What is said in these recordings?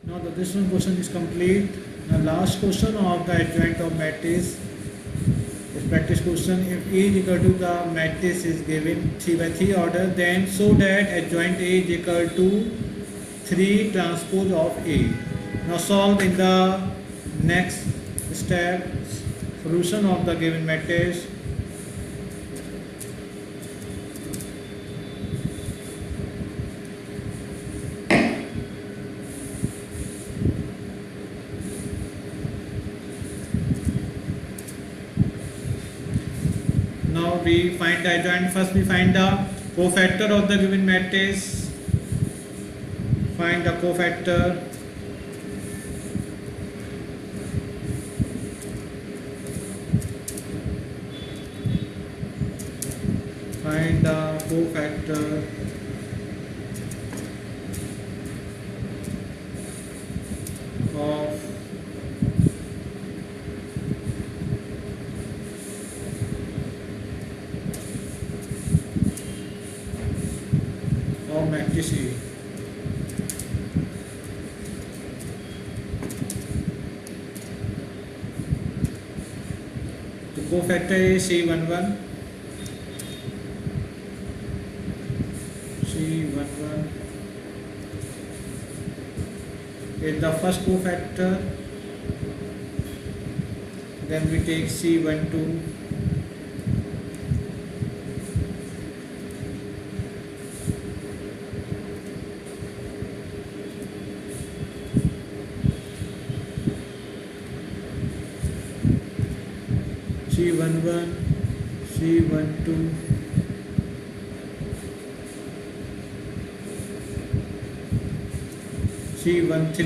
Now this one question is complete. The last question of the adjoint of matrix is practice question. If A is equal to the matrix is given 3 by 3 order, then so that adjoint A is equal to 3 transpose of A. Now solve in the next step solution of the given matrix. Now we find the adjoint. First we find the cofactor of the given matrix. Find the cofactor. Find the cofactor of matrix A. The cofactor is C11. C11 is the first cofactor. Then we take C12. C11, C12, C13,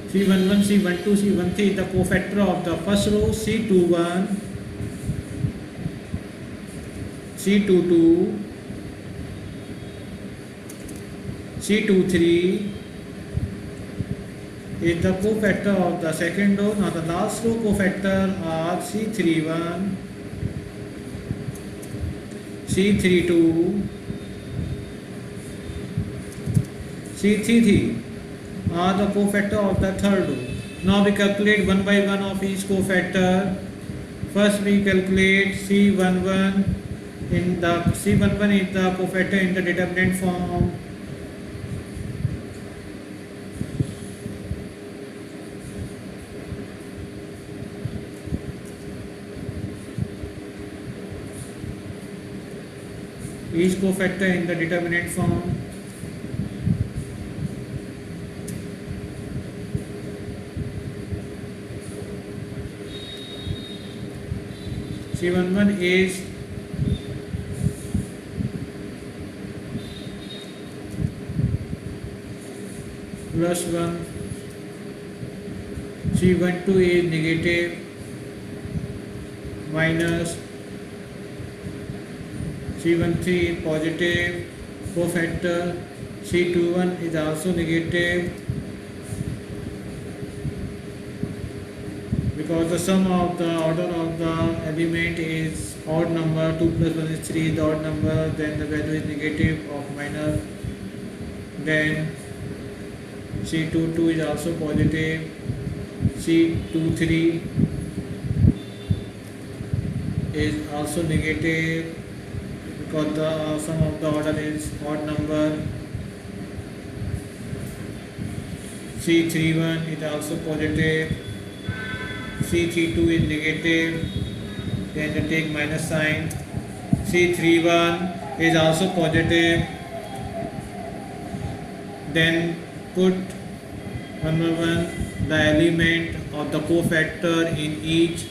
C11, C12, C13 is the cofactor of the first row. C21, C22, C23 is the cofactor of the second row. Now the last row cofactor are C31, C32, C33 are the cofactor of the third row. Now we calculate one by one of each cofactor. First we calculate C11 in the C11 is the cofactor in the determinant form. Each cofactor in the determinant form. C11 is +1, C12 is negative, minus, C13 is positive, cofactor, C21 is also negative, because the sum of the order of the element is odd number. 2 plus 1 is 3 is the odd number, then the value is negative of minor, then C22 is also positive, C23 is also negative because the sum of the order is odd number. C31 is also positive, C32 is negative, then you take minus sign. C31 is also positive, then put one by one the element of the cofactor in each.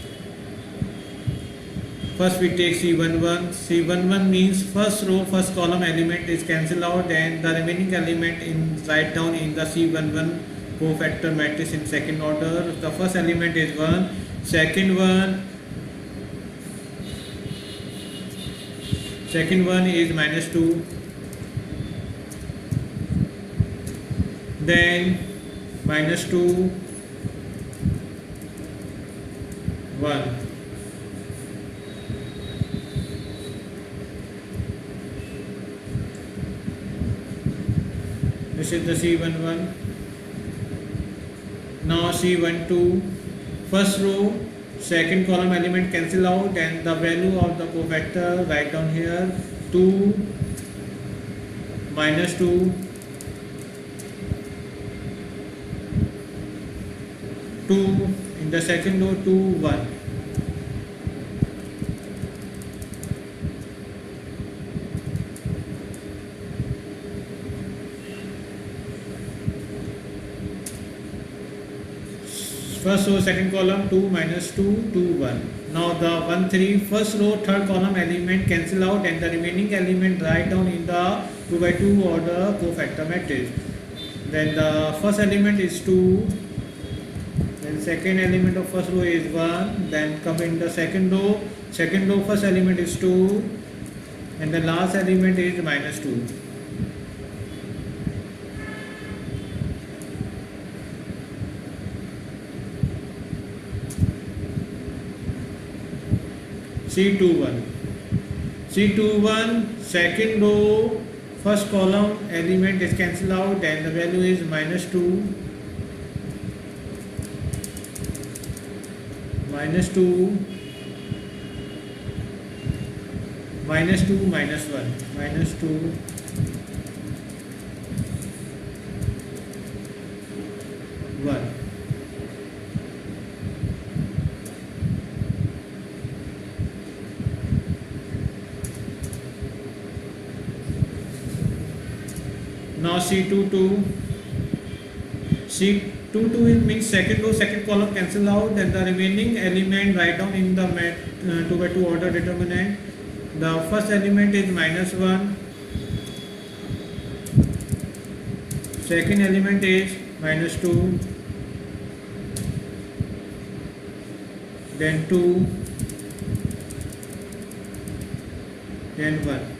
First we take C11. C11 means first row, first column element is cancelled out, and the remaining element in write down in the C11 cofactor matrix in second order. The first element is 1, second one is -2, then -2, 1. This is the C11. Now C12. First row, second column element cancel out and the value of the cofactor write down here 2 minus 2 2 in the second row 2 1. First row second column 2 minus 2 2 1. Now the 1 3 first row third column element cancel out and the remaining element write down in the 2 by 2 order cofactor matrix. Then the first element is 2, then second element of first row is 1, then come in the second row first element is 2 and the last element is minus 2. C21. C21 second row first column element is cancelled out and the value is minus 2 minus 2 minus 2 minus 1 minus 2 1. Now C22 means second row second column cancel out and the remaining element write down in the 2 by 2 order determinant. The first element is minus 1, second element is minus 2, then 2, then 1.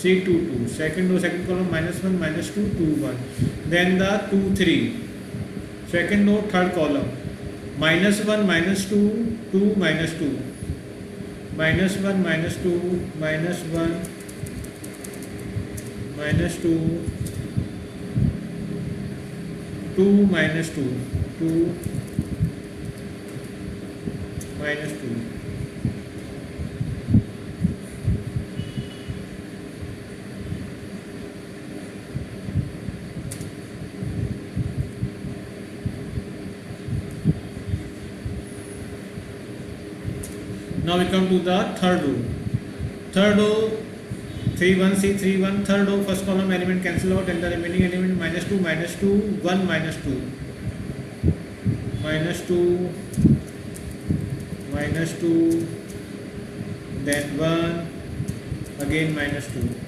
C22 second row second column minus 1 minus 2 2 1. Then the 2 3 second row third column minus 1 minus 2 2 minus 2 minus 1 minus 2 minus 1 minus 2 2 minus 2 2 minus 2. Now we come to the third row. Third row 3 1 C 3 1 third row first column element cancel out and the remaining element minus 2 1 minus 2 minus 2 minus 2 then 1 again minus 2.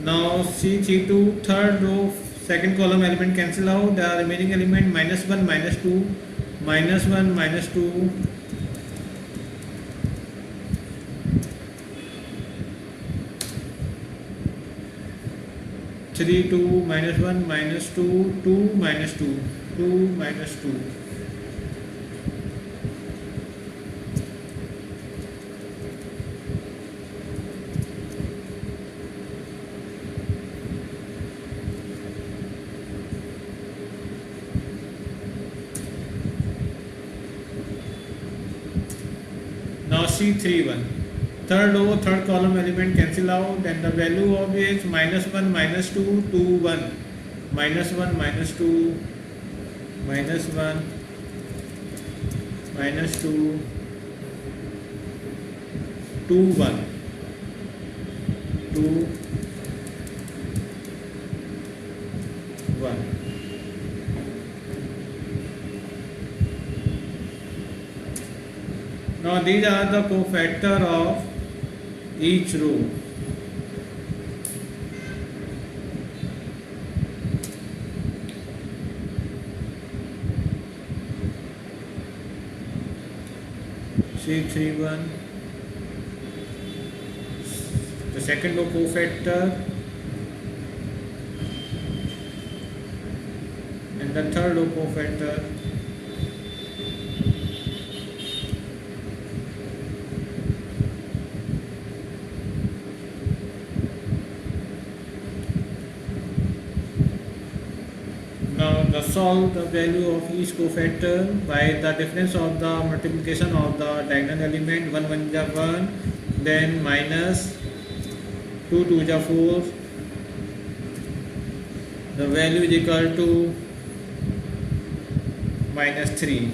Now C32 third row second column element cancel out the remaining element minus 1 minus 2 minus 1 minus 2 3 2 minus 1 minus 2 2 minus 2 2 minus 2. Now C31 third row third column element cancel out and the value of is minus 1 minus 2 2 1 minus 1 minus 2 minus 1 minus 2 2 1 2 1. Now these are the cofactor of each row. C31, the second row cofactor, and the third row cofactor. Now solve the value of each cofactor by the difference of the multiplication of the diagonal element. 1 1 is 1, then minus 2 2 is 4. The value is equal to minus 3.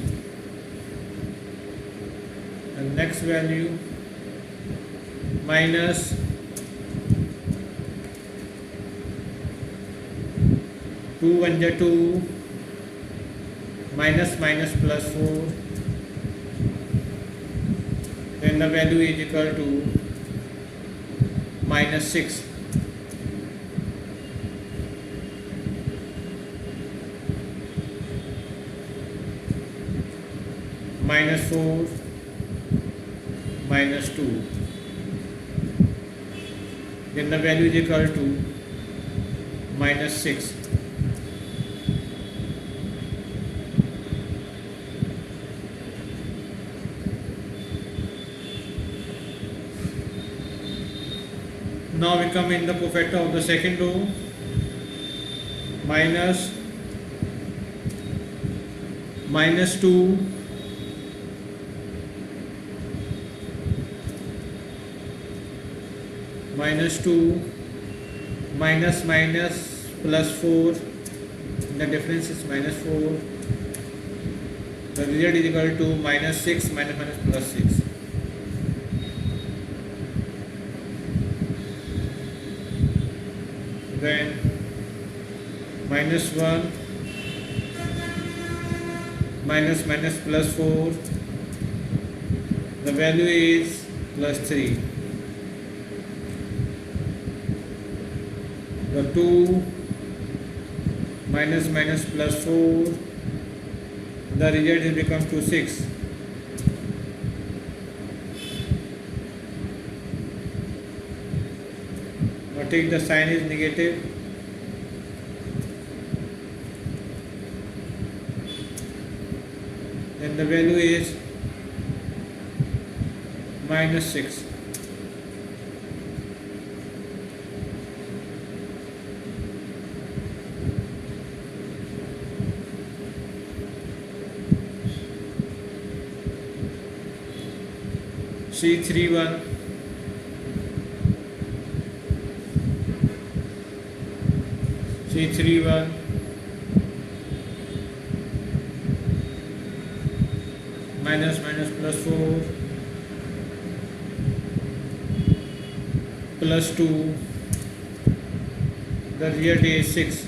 The next value minus 2 1 is 2, minus minus plus 4, then the value is equal to minus 6. Minus 4, minus 2, then the value is equal to minus 6. Now we come in the cofactor of the second row. Minus 2, minus 2, minus minus plus 4, the difference is minus 4. The result is equal to minus 6 minus minus plus 6. Then minus 1, minus minus plus 4, the value is plus 3. The 2, minus minus plus 4, the result has become to 6. Now take the sign is negative. Then the value is minus 6. C31, C31, minus minus plus 4, plus 2, the result is 6.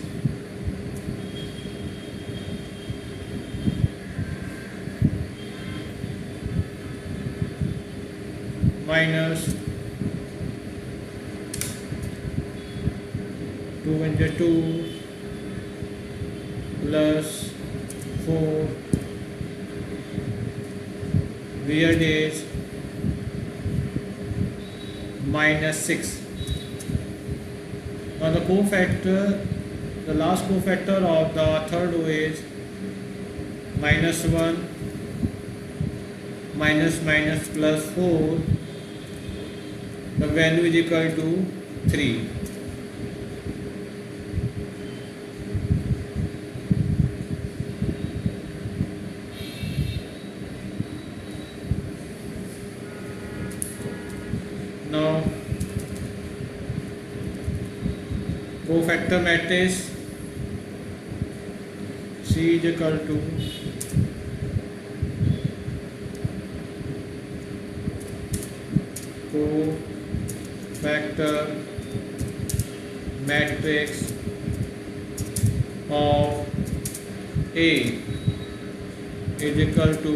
Minus 2 1 is 2, plus 4, result is minus 6. Now the cofactor, the last cofactor of the third row is minus 1, minus minus plus 4, the value is equal to 3. Now cofactor matrix C is equal to cofactor matrix of A is equal to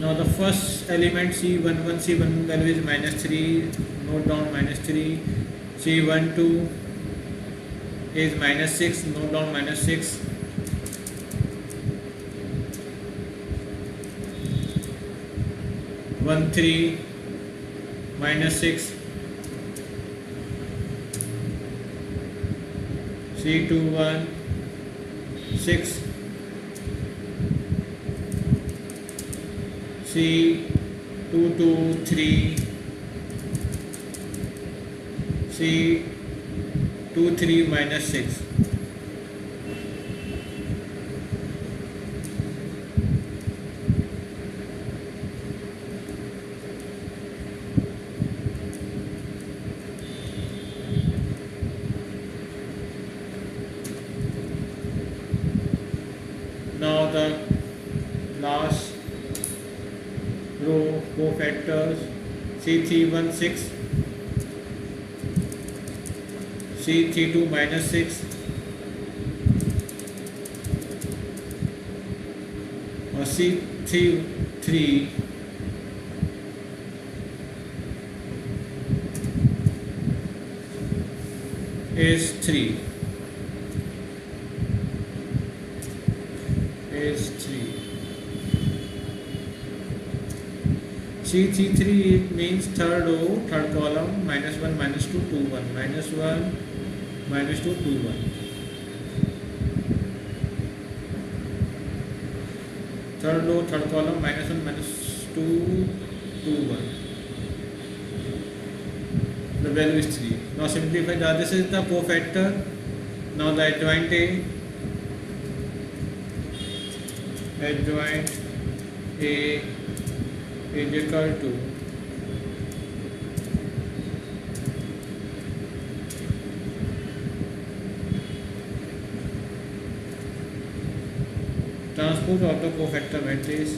Now the first element C11 value is -3. Note down -3. C12 is -6. Note down -6. 13 -6. C21 6. C22 3. C23 -6. Now the last row cofactors C31 6, C32 -6, or C33 is 3. C33 it means third row, third column, -1 -2 2 1, -1 -2 2 1. Third row, third column, -1 -2 2 1. The value is 3. Now simplify that. This is the cofactor. Now the adjoint A is equal to transpose of the cofactor matrix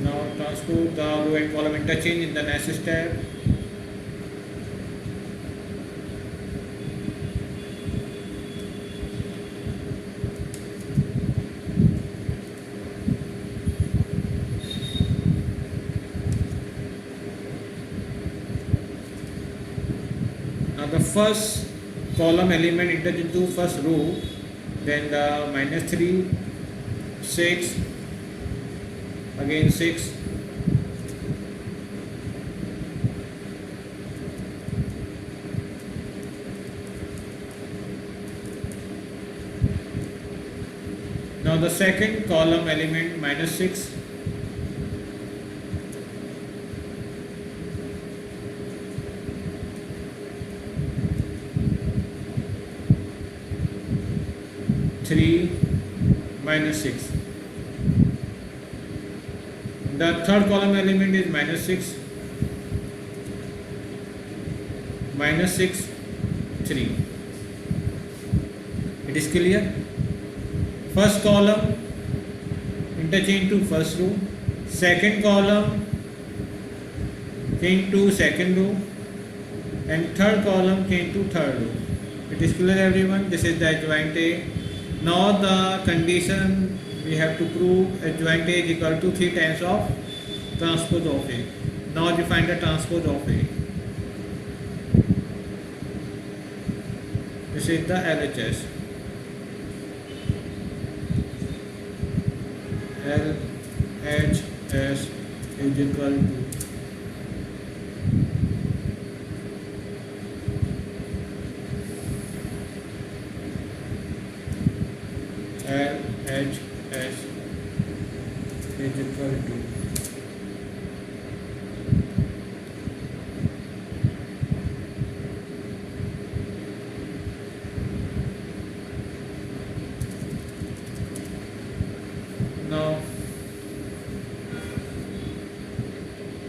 now transpose the row and column interchange in the next step. The first column element enters into first row, then the -3 6 again 6 now the second column element -6 3 -6. The third column element is -6 -6 3. It is clear? First column interchange to first row, second column came to second row, and third column came to third row. It is clear, everyone? This is the adjoint A. Now the condition we have to prove adjoint A is equal to 3 times of transpose of A. Now define the transpose of A. This is the LHS. LHS is equal to LHS is equal to now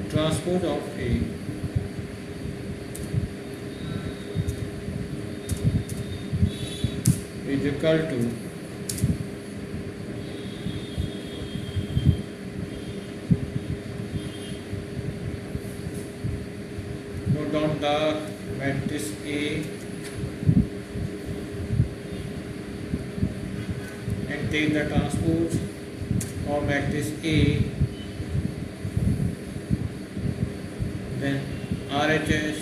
transpose of A is equal to note down the matrix A take the transpose of matrix A, then RHS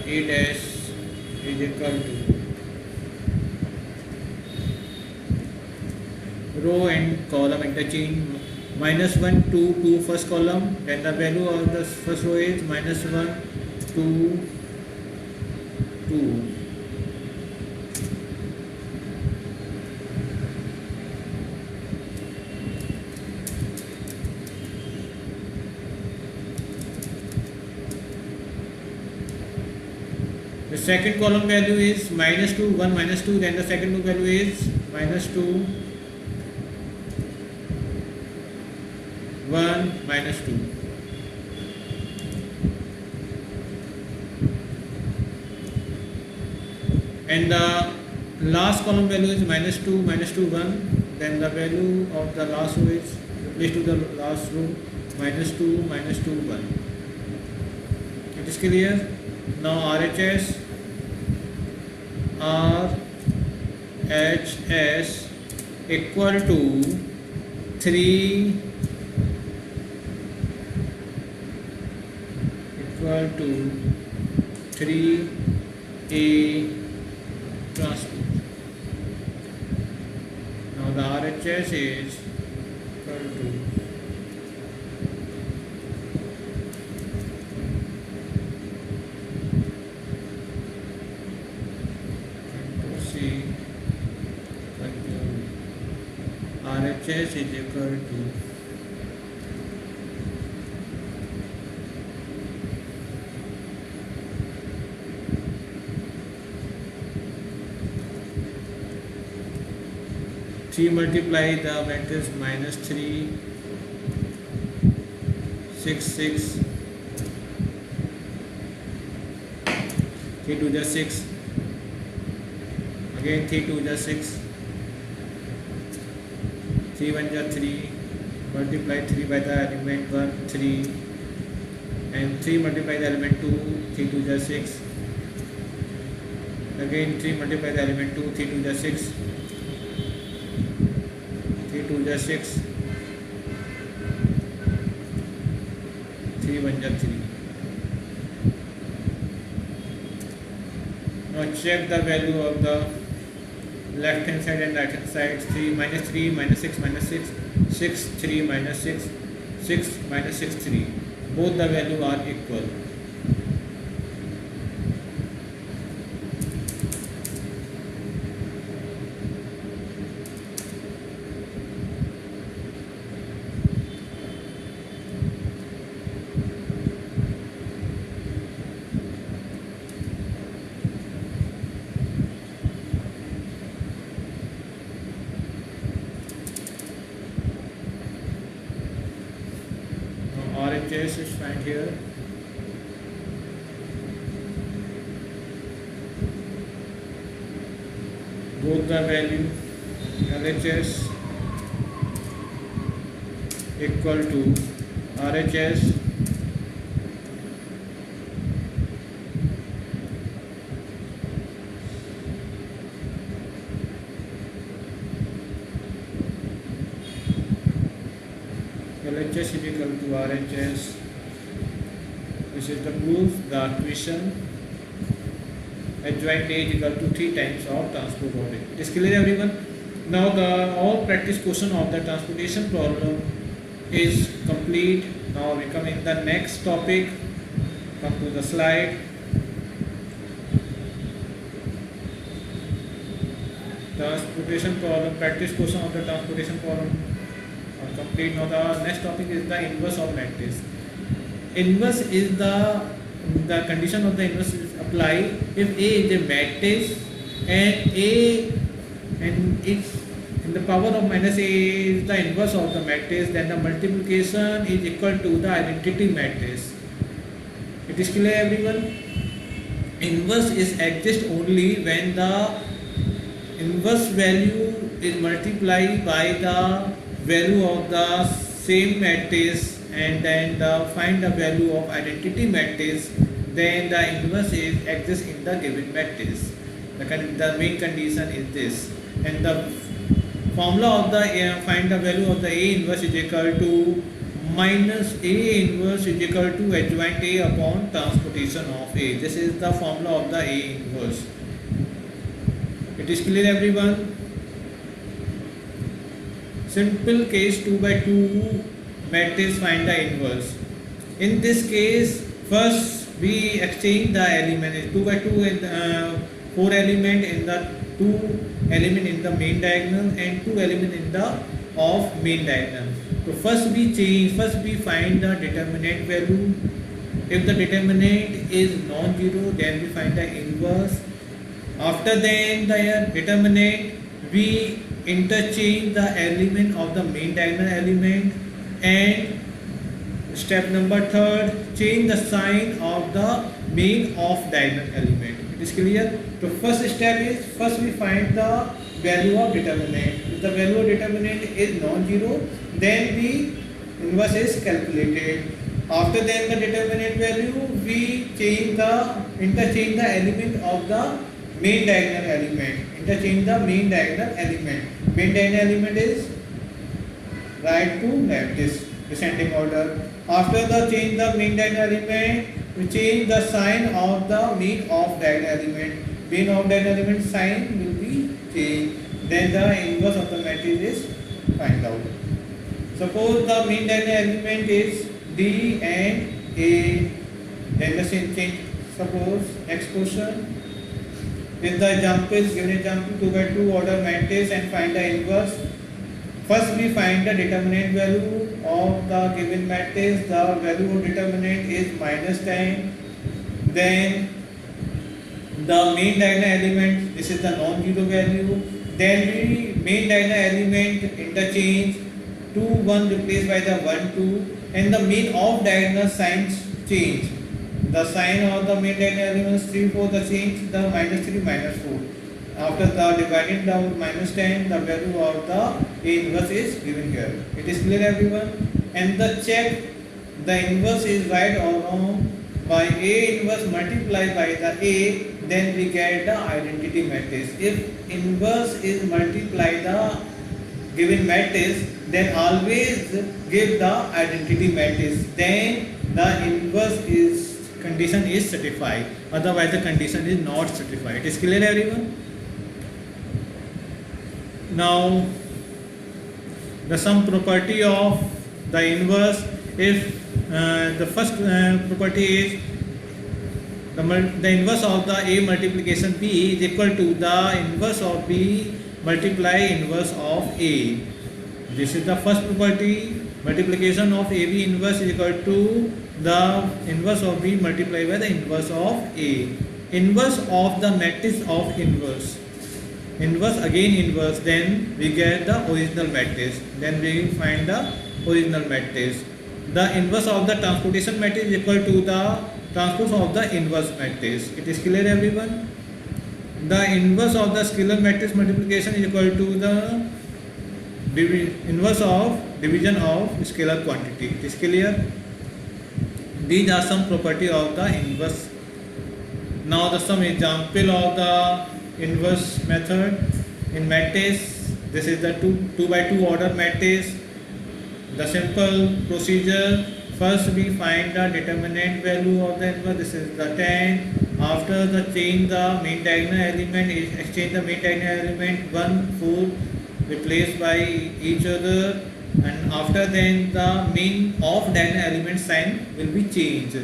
A dash is equal to row and column interchange, minus 1 2 2 first column, then the value of the first row is minus 1 2 2. The second column value is minus 2 1 minus 2, then the second value is minus 2 1 minus 2. And the last column value is minus 2 1, then the value of the last row is replaced to the last row, minus 2 1. It is clear? Now RHS equal to 3 equal to 3A transpose. Now the RHS is equal to RHS is equal to 3 multiply the matrix minus 3 6 6 3 to the 6, again 3 to the 6, 3 1 is 3, multiply 3 by the element 1 3, and 3 multiply the element 2 3 to the 6, again 3 multiply the element 2 3 to the 6, 3 to the 6, 3 1 is 3. Now check the value of the left hand side and right hand side. 3 minus 6 minus 6, 6 3 minus 6, 6 minus 6 3. Both the value are equal. RHS is found here. Both the value LHS equal to RHS LHS is equal to RHS. This is the proof. The equation adjoint A is equal to 3 times of transpose of it. Is clear everyone? Now the all practice question of the transportation problem is complete. Now we come in the next topic. Come to the slide. Transportation problem, practice question of the transportation problem are complete. Now the next topic is the inverse of matrix. Inverse is the condition of the inverse is apply if A is a matrix and the power of minus A is the inverse of the matrix, then the multiplication is equal to the identity matrix. It is clear everyone? Inverse is exist only when the inverse value is multiplied by the value of the same matrix and then find the value of identity matrix, then the inverse is exists in the given matrix. The main condition is this, and the formula of the find the value of the A inverse is equal to minus A inverse is equal to adjoint A upon transportation of A. This is the formula of the A inverse. It is clear, everyone? Simple case 2 by 2 matrix find the inverse. In this case, first we exchange the element 2 by 2 and 4 element in the 2 element in the main diagonal and 2 element in the of main diagonal. So first we find the determinant value. If the determinant is non-zero, then we find the inverse. After then the determinant, we interchange the element of the main diagonal element, and step number 3, change the sign of the main off diagonal element. It is clear? The first step is first we find the value of determinant. If the value of determinant is non-zero, then the inverse is calculated. After then the determinant value, we interchange the element of the main diagonal element. Interchange the main diagonal element. Main diagonal element is right to left, this descending order. After the change the main diagonal element, we change the sign of the main off diagonal element. Main off diagonal element sign will be changed. Then the inverse of the matrix is find out. Suppose the main diagonal element is D and A. Then the same change. Suppose next question. With the example, given example 2 by 2 order matrix and find the inverse. First we find the determinant value of the given matrix. The value of determinant is minus 10. Then the main diagonal element, this is the non-zero value. Then we main diagonal element interchange 2 1 replaced by the 1 2, and the main off diagonal signs change. The sign of the main diagonal element is 3 4, the change the minus 3 minus 4. After the dividing down minus 10, the value of the A inverse is given here. It is clear, everyone? And the check the inverse is right or wrong by A inverse multiplied by the A, then we get the identity matrix. If inverse is multiply the given matrix, then always give the identity matrix. Then the inverse is condition is satisfied. Otherwise, the condition is not satisfied. It is clear, everyone? Now, the some property of the inverse. If the first property is the inverse of the A multiplication B is equal to the inverse of B multiply inverse of A. This is the first property. Multiplication of AB inverse is equal to the inverse of B multiplied by the inverse of A. Inverse of the matrix of inverse. Inverse again inverse, then we get the original matrix. Then we find the original matrix. The inverse of the transportation matrix is equal to the transpose of the inverse matrix. It is clear, everyone? The inverse of the scalar matrix multiplication is equal to the inverse of division of scalar quantity. It is clear? These are some property of the inverse. Now the some example of the inverse method in matrix. This is the 2 by 2 order matrix. The simple procedure, first we find the determinant value of the inverse. This is the 10. After the change the main diagonal element is exchange the main diagonal element 1 4 replaced by each other, and after then the main off diagonal element sign will be changed.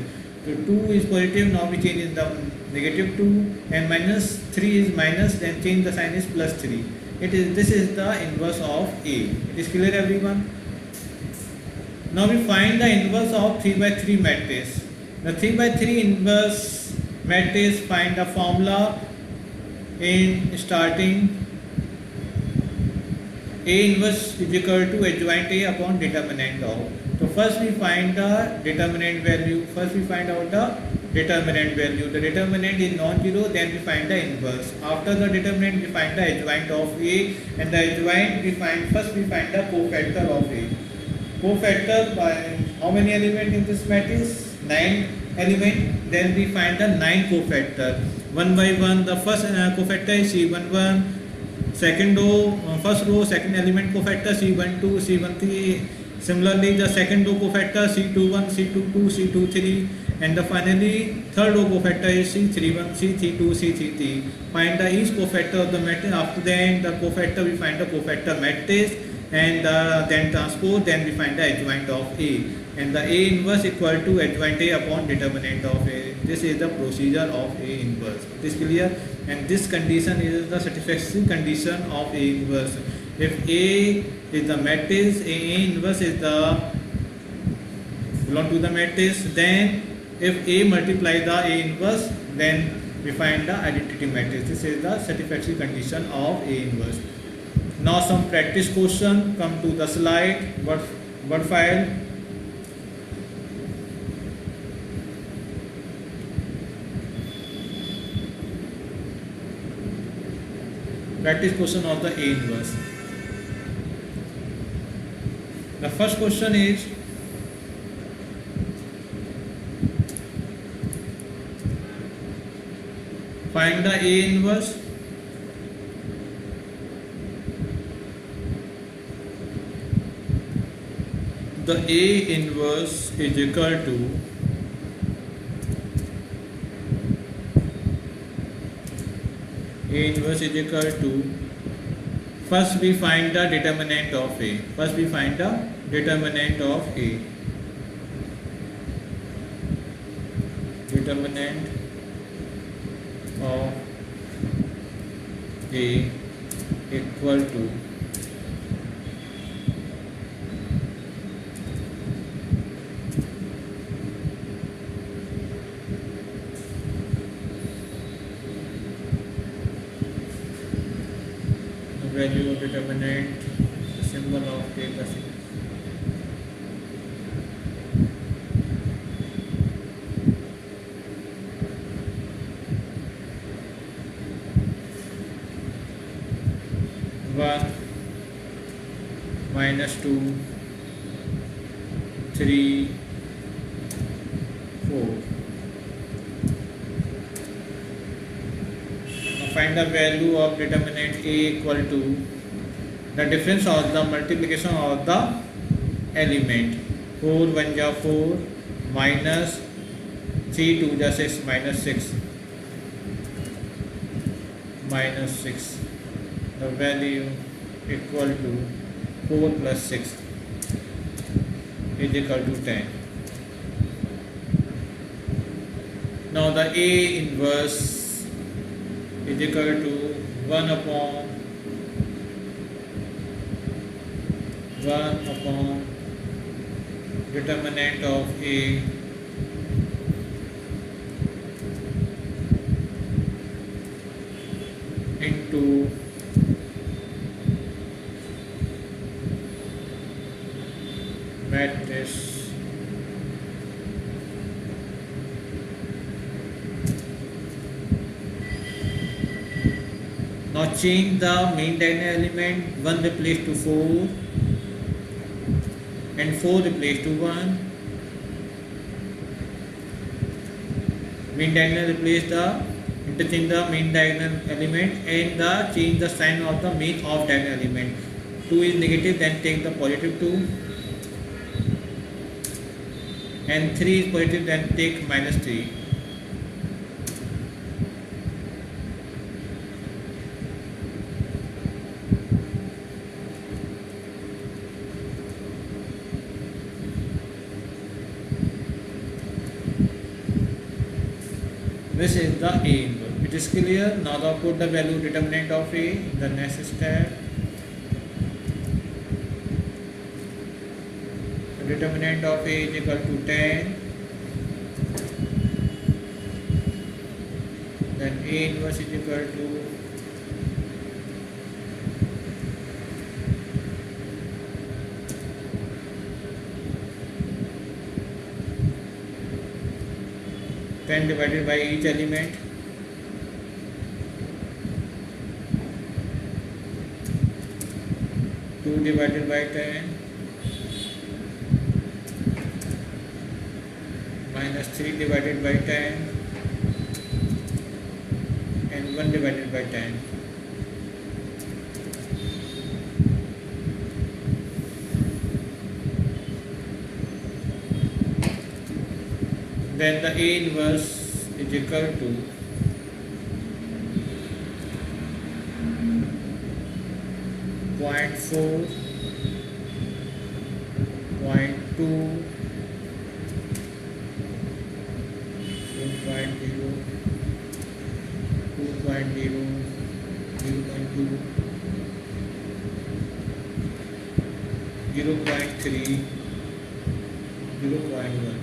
So 2 is positive, now we change in the negative 2, and minus 3 is minus, then change the sign is plus 3. This is the inverse of A. It is clear, everyone? Now we find the inverse of 3 by 3 matrix. The 3 by 3 inverse matrix, find the formula in starting. A inverse is equal to adjoint A upon determinant of. So first we find the determinant value. First we find out the determinant value. The determinant is non-zero, then we find the inverse. After the determinant, we find the adjoint of A, and the adjoint we find the cofactor of A. Cofactor by how many elements in this matrix? 9 elements. Then we find the 9 cofactor. One by one, the first cofactor is C11, second row, first row, second element cofactor C12, C13. Similarly, the second row cofactor C21, C22, C23, and the finally third row cofactor is C31, C32, C33. Find the each cofactor of the matrix. After then the cofactor, we find the cofactor matrix, and then transpose. Then we find the adjoint of A, and the A inverse equal to adjoint A upon determinant of A. This is the procedure of A inverse. It is clear, and this condition is the satisfactory condition of A inverse. If A is the matrix, A inverse is the belong to the matrix, then if A multiply the A inverse, then we find the identity matrix. This is the satisfactory condition of A inverse. Now some practice question. Come to the slide, word file. Practice question of the A inverse. The first question is, find the A inverse. The A inverse is equal to A inverse is equal to, first we find the determinant of A. First we find the determinant of A. Determinant of A equal to the value of determinant, the symbol of A plus A. One minus 2, 3, 4. Now find the value of determinant A equal to the difference of the multiplication of the element. 4 1 ja 4 minus 3 2 ja 6 minus 6 minus 6. The value equal to 4 plus 6 is equal to 10. Now the A inverse is equal to 1 upon determinant of A into matrix now change the main diagonal element. 1 replace to 4 and 4 replace to 1. Main diagonal replace the interchange the main diagonal element and the change the sign of the main off diagonal element. 2 is negative, then take the positive 2, and 3 is positive, then take minus 3. This is the A inverse. It is clear. Now put the value determinant of A in the next step. The determinant of A is equal to 10. Then A inverse is equal to 10 divided by each element. Two divided by 10 minus 3 divided by 10 and 1 divided by 10. then the A inverse is equal to point 4, point 2, 2.0, 2.0, 0.2, 0.3, 0.1.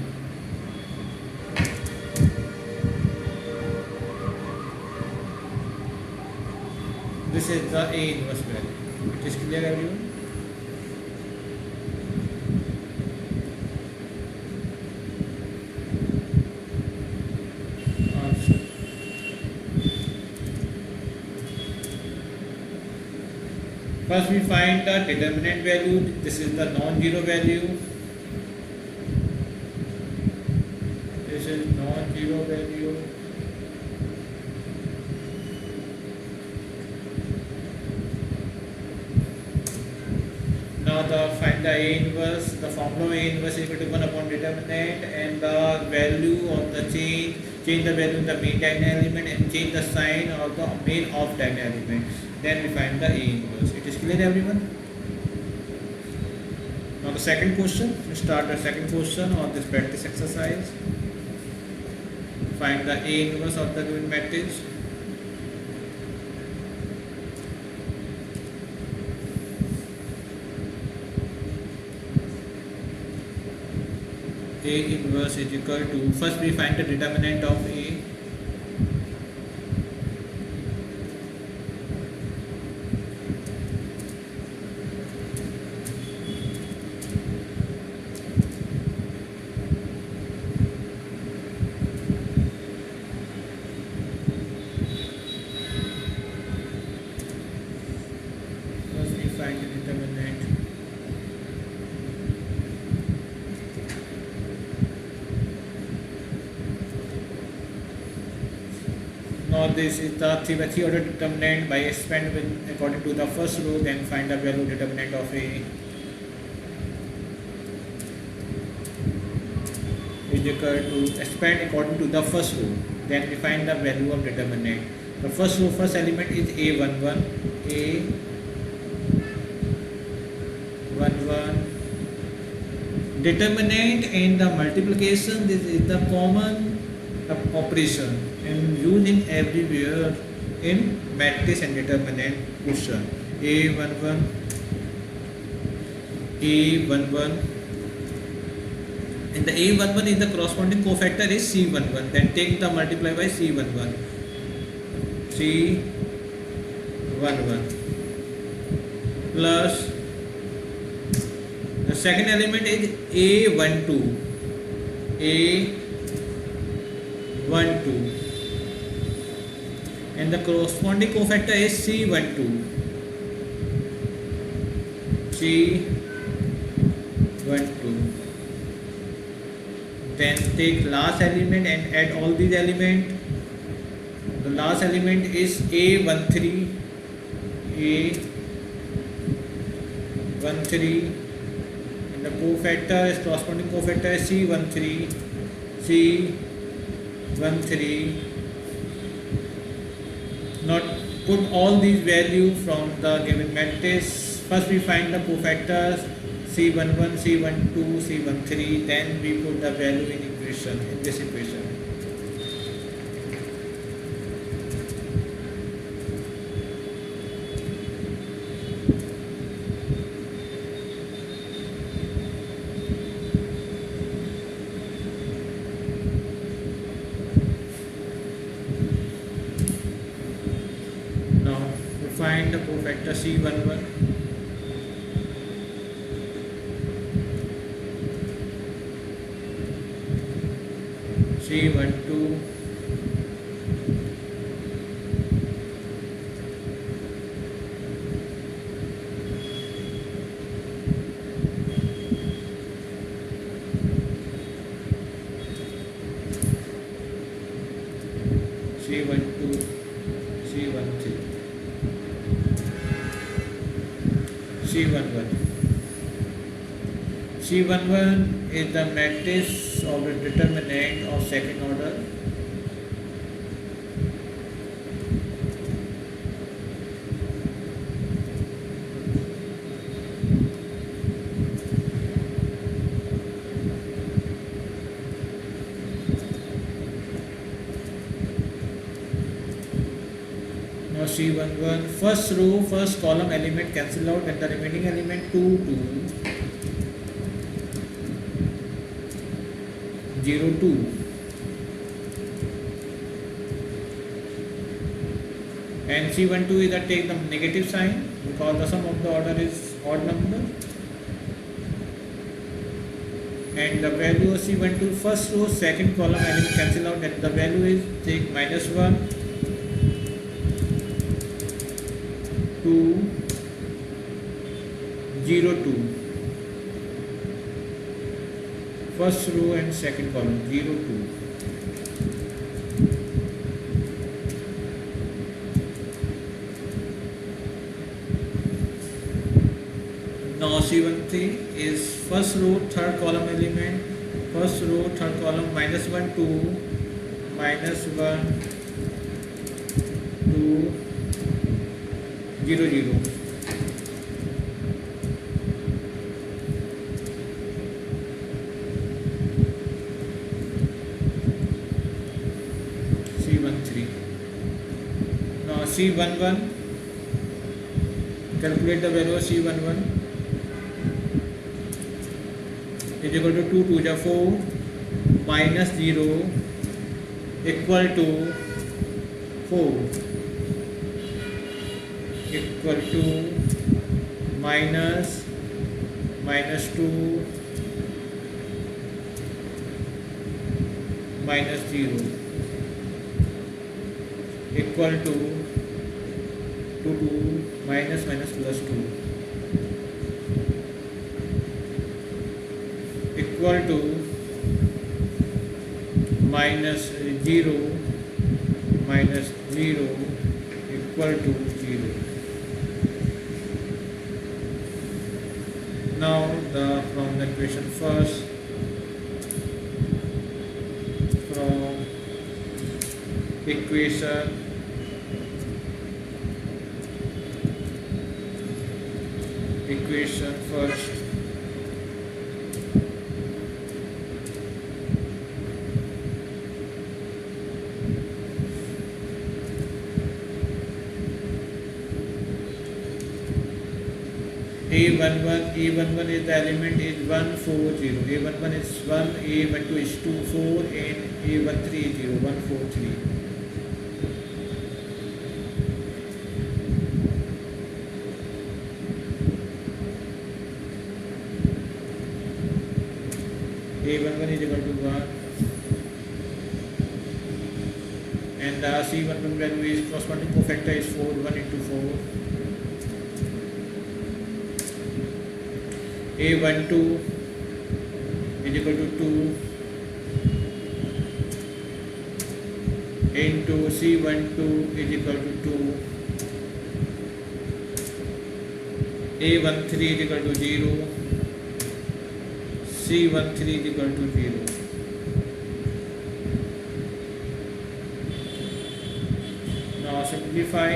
This is the A inverse value. It is clear, everyone? Answer. First we find the determinant value. This is the non-zero value. This is non-zero value. Now find the A inverse. The formula of A inverse is equal to 1 upon determinant, and the value of the change the value in the main diagonal element and change the sign of the main off diagonal element. Then we find the A inverse. It is clear, everyone? Now the second question. We start the second question on this practice exercise. Find the A inverse of the given matrix. A inverse is equal to, first we find the determinant of A. First we find the determinant. Now this is the 3 by 3 order determinant. By expand with according to the first row, then find the value determinant of A is equal to expand according to the first row, then we find the value of determinant. The first row, first element is A11, A11. Determinant and the multiplication, this is the common operation and used in everywhere in matrix and determinant question. A11, A11, and the A11 is the corresponding cofactor is C11. Then take the multiply by C11, C11 plus the second element is A12, A12, and the corresponding cofactor is C12, C12. Then take last element and add all these elements. The last element is A13, A13, and the cofactor is corresponding cofactor is C13, C13. Now put all these values from the given matrix. First we find the cofactors C11, C12, C13, then we put the value in equation, in this equation. Now we find the cofactor C11. C12, C12, C13, C11. C11 is the matrix of the determinant of second order. Now C11, first row, first column element cancel out and the remaining element 2, 0, 2. And C12 is that take the negative sign because the sum of the order is odd number. And the value of C12 first row second column element cancel out and the value is take -1, 2, 0, 2. First row and second column 0, 2. Now C13 is first row third column element, first row third column -1, 2, -1, 2, 0, 0. C13. Now C11, calculate the value of C11 is equal to 2, 2 is 4, -0 equal to 4 equal to -2 -0 equal to 2 minus plus 2 equal to -0 equal to 0. Now from the equation first, from equation first, A11 is the element is 1, 4, 0. A11 is 1, A12 is 2, 4, and A13 is 0, 1, 4, 3. A11 is equal to 1, and the C11 value is corresponding cofactor is 4, 1 into 4. A12 is equal to 2 into C12 is equal to 2. A13 is equal to 0. C13 is equal to 0. Now simplify.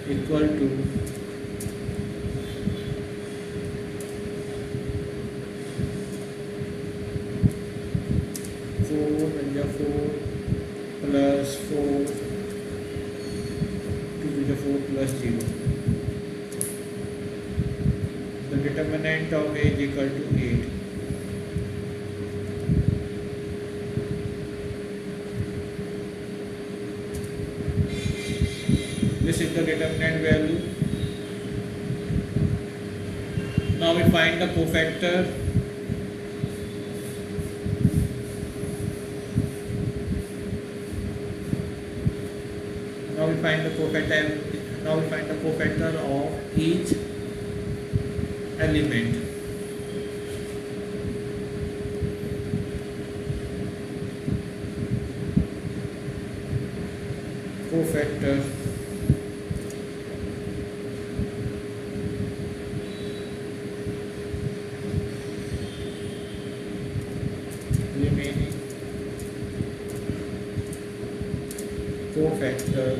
Equal to 4 plus 4 2 to the 4 plus 0. The determinant of A is equal to 8. This is the determinant value. Now we find the cofactor. Now we find the cofactor of each element. cofactor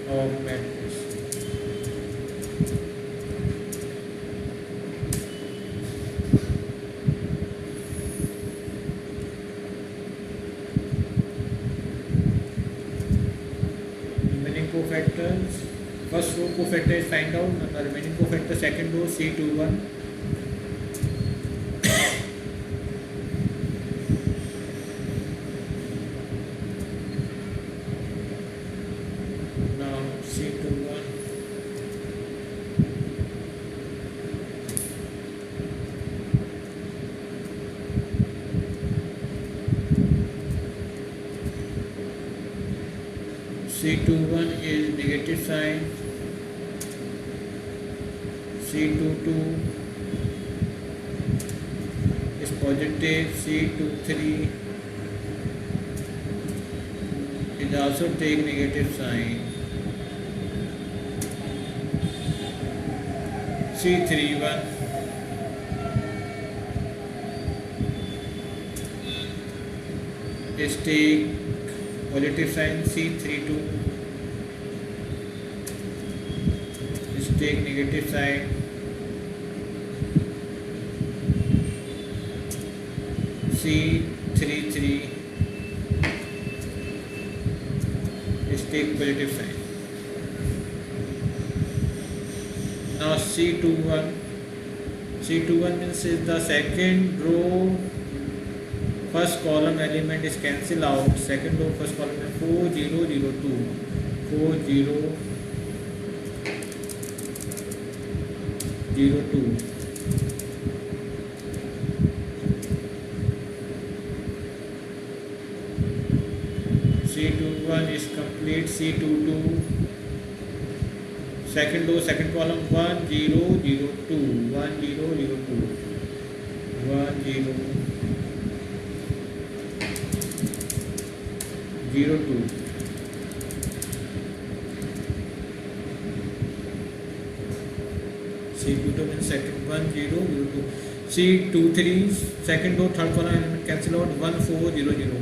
of matrix. Remaining cofactors, first row cofactor is find out, and the remaining cofactor second row C21. Now C21 C21 is negative sign, C22 is positive, C23 is also take negative sign, C31 is take positive sign, C32 is take negative sign, C33 is take positive sign. Now C21 means is the second row first column element is cancel out, second row first column is 4002 4002 C21 is complete, C22 second row second column 1002 C22 means second 1002. C23 second row third column element cancel out 1400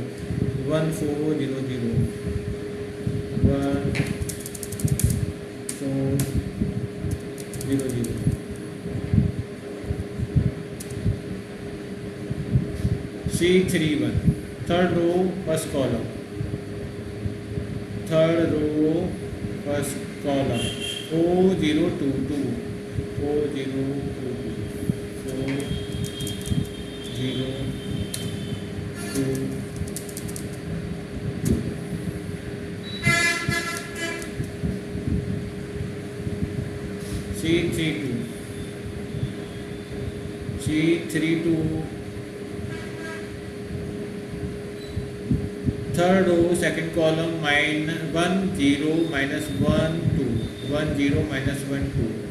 C31 third row first column third row first column 4022 C32 third row second column minus 10 minus 1 2 10 minus 1 2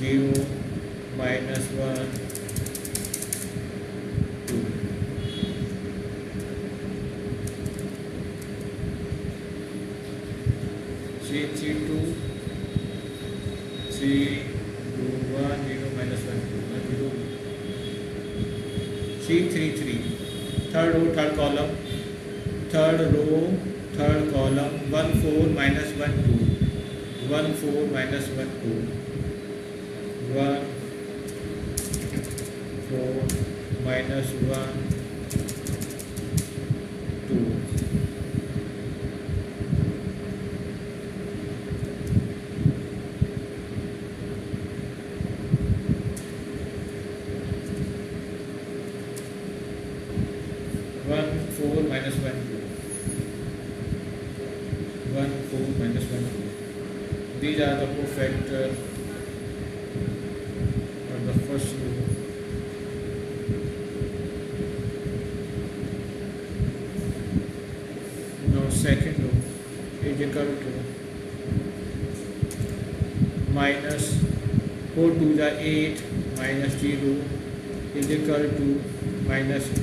10 minus 1 2 C32 C21 0 minus 1 2 C33 third row third column 14 minus 1 2 14 minus 1 2 1 4 minus 1 2 1 4 minus 1 2 1 4 minus 1 2. These are the cofactors of the first row. Now second row is equal to minus 4 to the 8 minus 0 is equal to minus 8.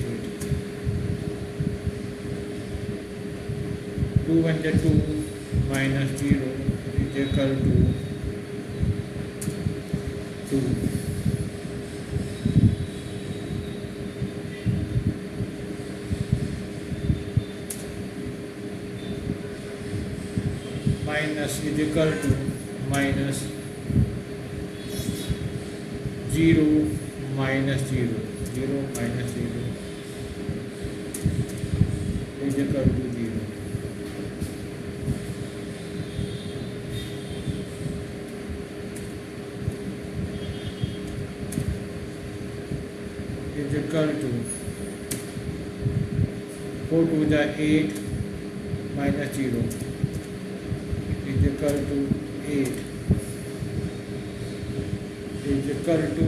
2 1 the 2 minus 0 is equal to 2. minus is equal to minus 0 minus 0, 0 minus 0 is equal to 0. Is equal to 4 to the 8 minus 0 is equal to 8 is equal to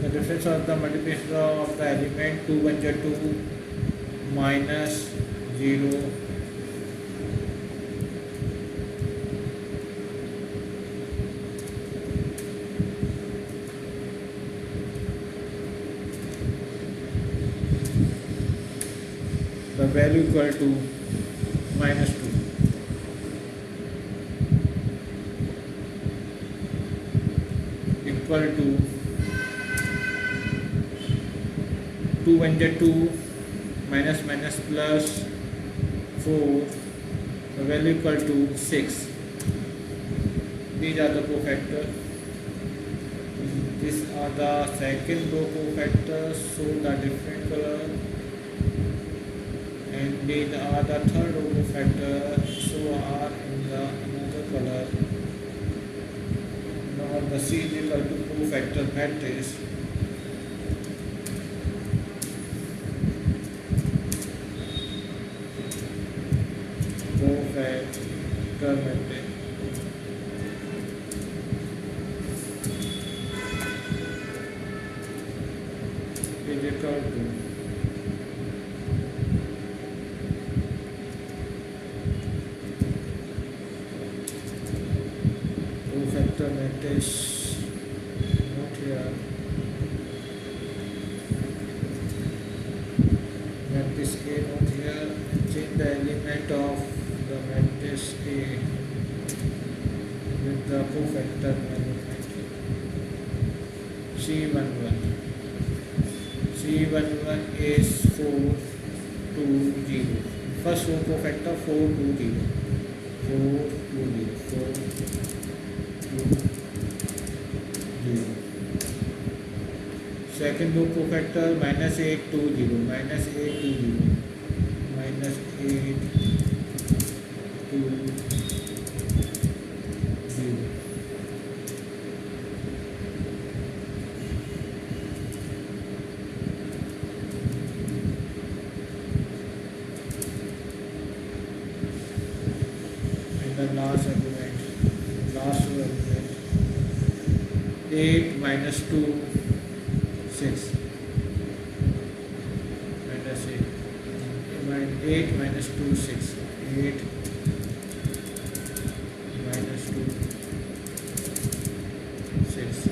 the difference of the multiplication of the element 2 1 2 minus 0 the value equal to minus 2. Equal to 2 1 2 minus minus plus 4, the value equal to 6. These are the cofactors. These are the second row cofactors, so the different color. And these are the third row cofactors, so are in the another color. Now the C is equal to cofactor matrix. Cofactor matrix. Is equal to cofactor matrix, not here, matrix A not here, and change the element of the matrix A with the cofactor element C11. C11 is 4 2 0. First row cofactor 4 2 0, 4 2 0, 4 0. Second row cofactor minus 8 2 0, minus 8 2 0, minus 8 2 0. And the last element, last row element, 8 minus 2 6 minus 8, 8 minus 2 6, 8 minus 2 6.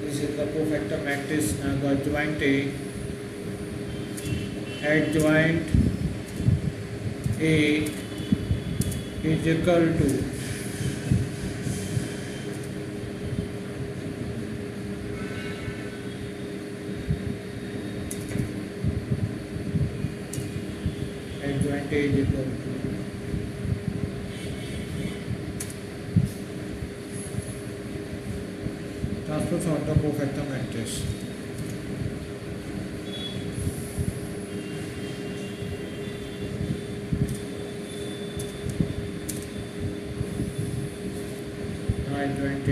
This is the cofactor matrix. Now the adjoint A. Adjoint A is equal to adjoint A is equal to transpose of the cofactor matrix. Adjoint A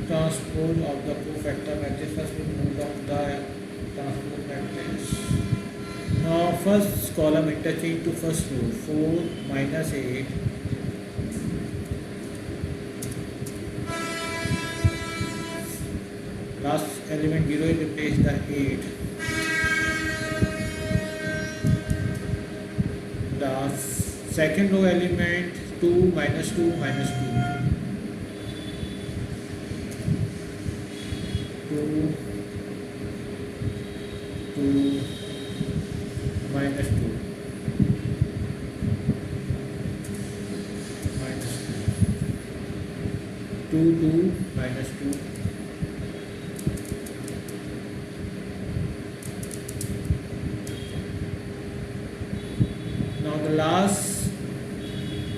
transpose of the cofactor matrix. First we move down the transpose matrix. Now first column interchange to first row, 4 minus 8 last element 0 is replaced the 8 second row element 2 minus 2 minus 2, 2 2 minus 2 minus 2 2 2 minus 2. Now the last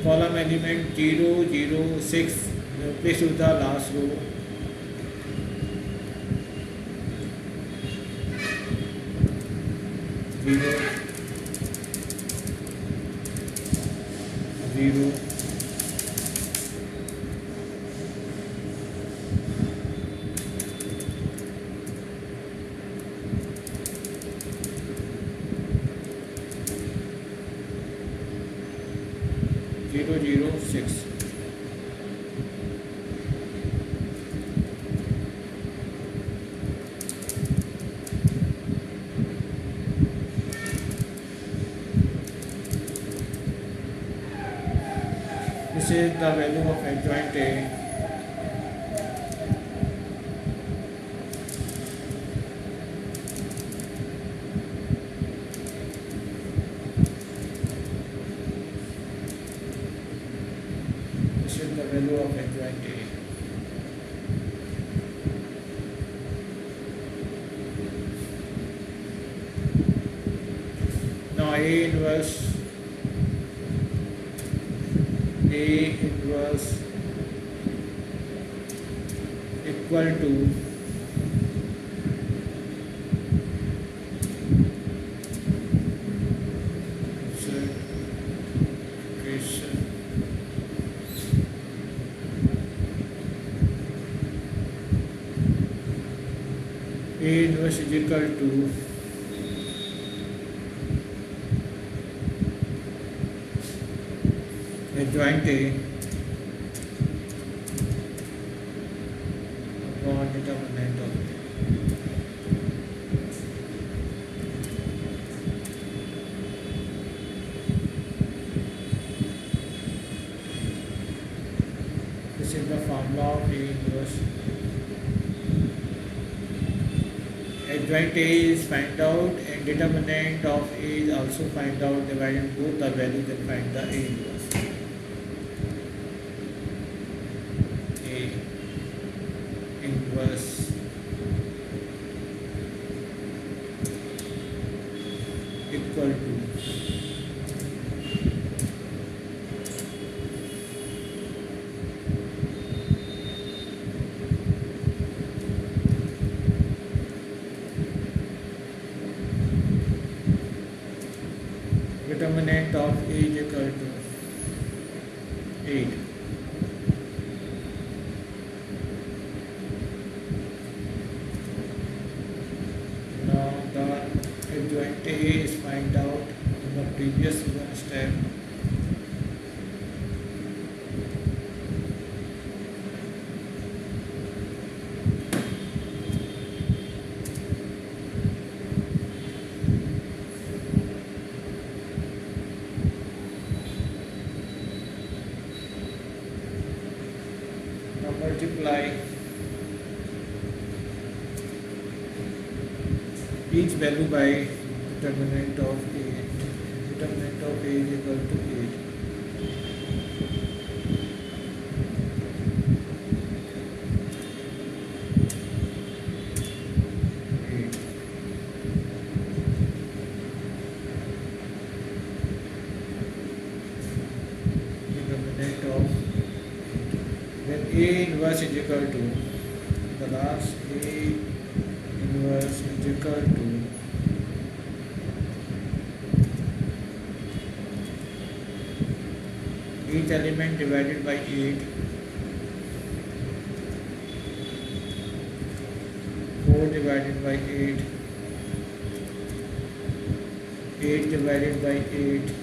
column element 0 0 6 place with the last row. 0 0 0 0 6. This is the value of adjoint A. This is the value of adjoint A. Now A inverse equal to A inverse is equal to adjoint A upon determinant of A. This is the formula of A inverse. Adjoint A is find out and determinant of A is also find out. Divided both the values and find the A inverse. A inverse equal to determinant of A is equal to 8. Now the adjoint A is find out in the previous one step. Multiply each value by determinant of A. Determinant of A is equal to 8. Determinant of then A inverse is equal to the last A inverse is equal to each element divided by 8, 4 divided by 8, 8 divided by 8,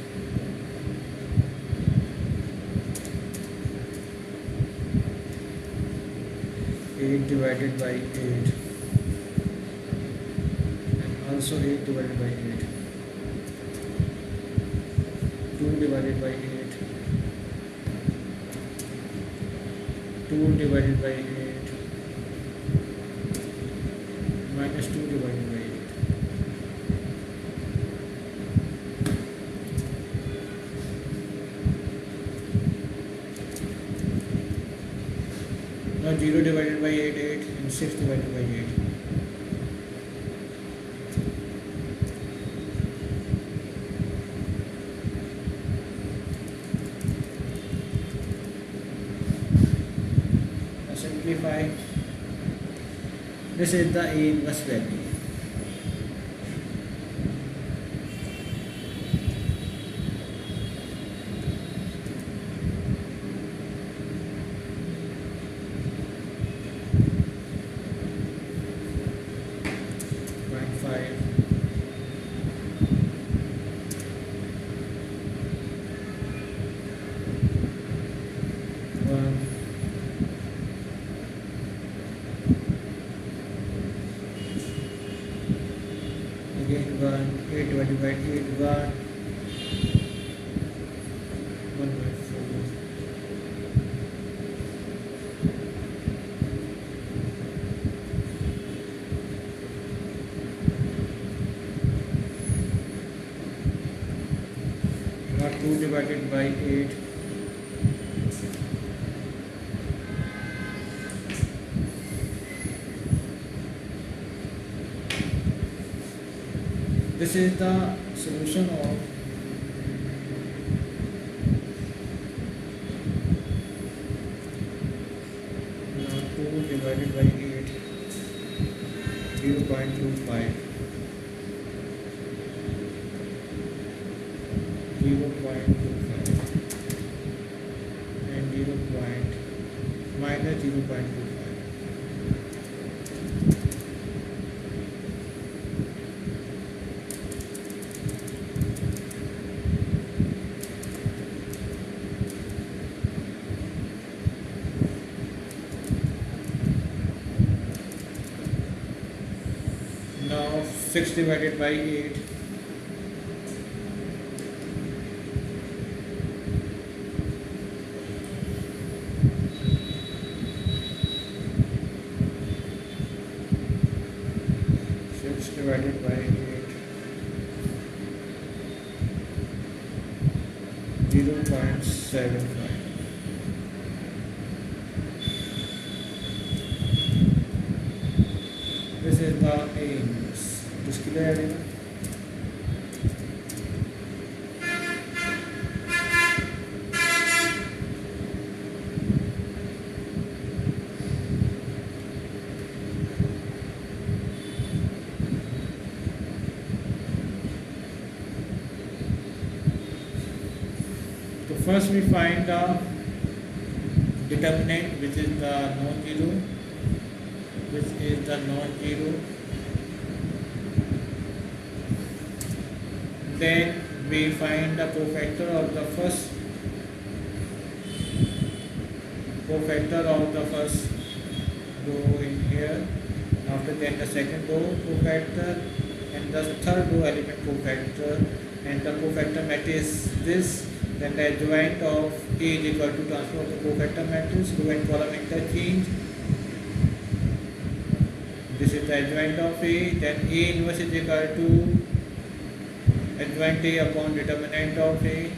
8 divided by 8, and also 8 divided by 8, 2 divided by 8, 2 divided by 8, minus 2 divided by 8. Now 0 divided by 8, 8, and 6 divided by 8. Now simplify. This is the A inverse value. Again 1, 8 divided by 8, 1, 1 by 4. Now 2 divided by 8. This is the solution of now 2 divided by 8, 0.25, 0.25, and minus 0.25. Now 6 divided by 8, divided by 8, 0.75. This is the A inverse. Is clear everyone? So first we find the determinant, which is the non-zero, Then we find the cofactor of the first row in here. After that the second row cofactor and the third row element cofactor, and the cofactor matrix this. Then the adjoint of A is equal to transfer of the cofactor matrix, row and column interchange. This is the adjoint of A. Then A inverse is equal to adjoint A upon determinant of A,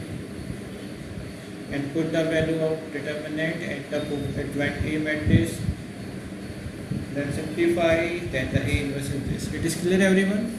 and put the value of determinant and the adjoint A matrix. Then simplify. Then the A inverse is this. It is clear everyone?